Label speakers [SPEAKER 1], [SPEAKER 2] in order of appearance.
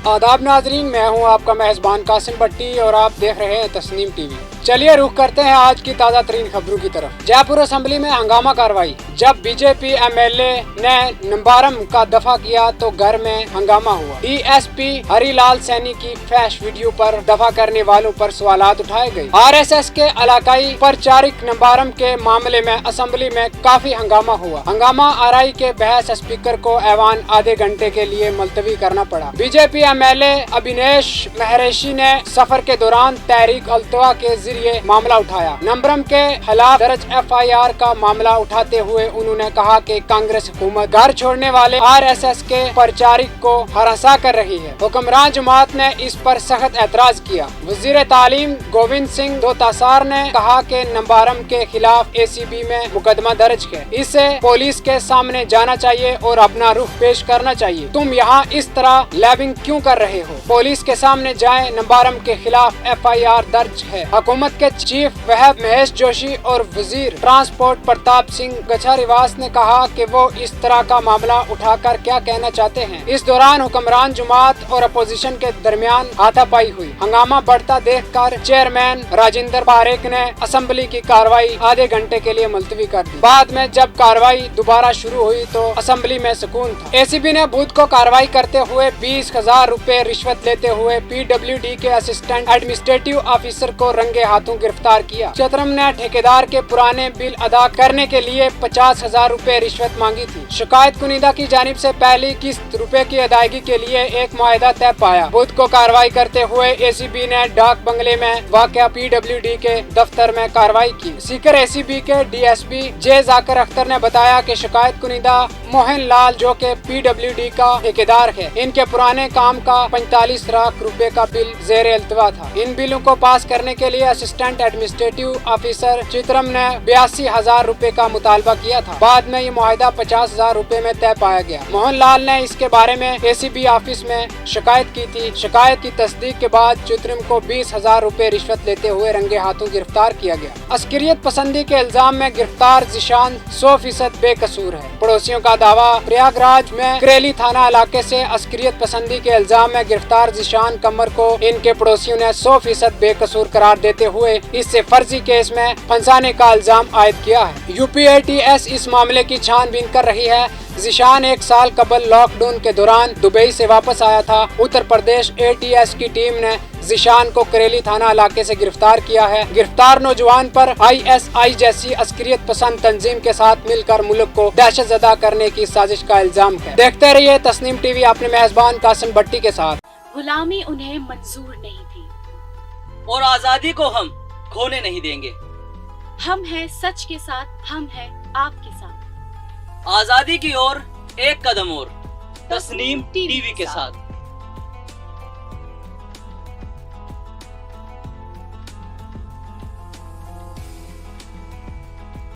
[SPEAKER 1] आदाब नाजरीन, मैं हूं आपका मेजबान कासिम भट्टी और आप देख रहे हैं तस्नीम टीवी। चलिए रुख करते हैं आज की ताज़ा तरीन खबरों की तरफ। जयपुर असेंबली में हंगामा कार्रवाई। जब बीजेपी एमएलए ने नंबारम का दफा किया तो घर में हंगामा हुआ। डीएसपी हरिलाल सैनी की फैश वीडियो पर दफा करने वालों पर सवालात उठाए गए। आरएसएस के इलाकाई प्रचारक नंबारम के मामले में असेंबली में काफी हंगामा हुआ। हंगामा आरआई के बहस स्पीकर को ऐवान आधे घंटे के लिए मुलतवी करना पड़ा। बीजेपी एमएलए अभिनेश महरेशी ने सफर के दौरान तहरीक अल्तवा के जरिए मामला उठाया। नंबरम के खिलाफ दर्ज एफआईआर का मामला उठाते हुए उन्होंने कहा कि कांग्रेस हुकूमत घर छोड़ने वाले आरएसएस के प्रचारक को हरासा कर रही है। हुक्मरान जमात ने इस पर सख्त एतराज किया। वजीर तालीम गोविंद सिंह दोतासार ने कहा कि नंबारम के खिलाफ एसीबी में मुकदमा दर्ज है, इसे पुलिस के सामने जाना चाहिए और अपना रुख पेश करना चाहिए। तुम यहाँ इस तरह लैबिंग क्यों कर रहे हो? पुलिस के सामने जाएं। नंबारम के खिलाफ एफआईआर दर्ज है। हुकूमत के चीफ वहब महेश जोशी और वजीर ट्रांसपोर्ट प्रताप सिंह गच्छारीवास ने कहा कि वो इस तरह का मामला उठाकर क्या कहना चाहते हैं। इस दौरान हुक्मरान जमात और अपोजिशन के दरमियान हाथापाई हुई। हंगामा बढ़ता देखकर चेयरमैन राजेंद्र पारेख ने असेंबली की कार्रवाई आधे घंटे के लिए मुलतवी कर दी। बाद में जब कार्रवाई दोबारा शुरू हुई तो असेंबली में सुकून था। एसीबी ने बुध को कार्रवाई करते हुए 20,000 रुपए रिश्वत लेते हुए पीडब्ल्यूडी के असिस्टेंट एडमिनिस्ट्रेटिव ऑफिसर को रंगे हाथों गिरफ्तार किया। चित्रम ने ठेकेदार के पुराने बिल अदा करने के लिए 50,000 रुपए रिश्वत मांगी थी। शिकायत कुनिदा की जानिब से पहली किस्त रुपए की अदायगी के लिए एक मुआहदा तय पाया। बुध को कार्रवाई करते हुए एसीबी ने डाक बंगले में वाक़या पीडब्ल्यूडी के दफ्तर में कार्रवाई की। सीकर एसीबी के डीएसपी जे जाकिर अख्तर ने बताया कि शिकायत कुनिदा मोहन लाल जो के पीडब्ल्यूडी का ठेकेदार है, इनके पुराने काम का 45 लाख रुपए का बिल ज़ेर इल्तवा था। इन बिलों को पास करने के लिए असिस्टेंट एडमिनिस्ट्रेटिव ऑफिसर चित्रम ने 82,000 रुपए का मुतालबा किया था। बाद में ये मुआहदा 50,000 रुपए में तय पाया गया। मोहन लाल ने इसके बारे में एसीबी ऑफिस में शिकायत की थी। शिकायत की तस्दीक के बाद चित्रम को 20,000 रुपए रिश्वत लेते हुए रंगे हाथों गिरफ्तार किया गया। अस्करियत पसंदी के इल्जाम में गिरफ्तार जिशान 100% बेकसूर है। पड़ोसियों का दावा। प्रयागराज में करेली थाना इलाके से अस्करियत पसंदी के इल्जाम में गिरफ्तार जिशान कमर को इनके पड़ोसियों ने 100% बेकसूर करार देते हुए इससे फर्जी केस में फंसाने का इल्जाम आयद किया है। यूपीएटीएस इस मामले की छानबीन कर रही है। जिशान 1 साल कबल लॉकडाउन के दौरान दुबई से वापस आया था। उत्तर प्रदेश एटीएस की टीम ने जिशान को करेली थाना इलाके से गिरफ्तार किया है। गिरफ्तार नौजवान पर आईएसआई जैसी अस्करियत पसंद तंजीम के साथ मिलकर मुल्क को दहशतज़दा करने की साजिश का इल्जाम है। देखते रहिए तस्नीम टीवी अपने मेजबान कासिम भट्टी के साथ।
[SPEAKER 2] गुलामी उन्हें मंजूर नहीं थी
[SPEAKER 3] और आजादी को हम खोने नहीं देंगे।
[SPEAKER 2] हम हैं सच के साथ, हम हैं आपके साथ।
[SPEAKER 3] आजादी की ओर एक कदम और, तस्नीम टीवी के साथ।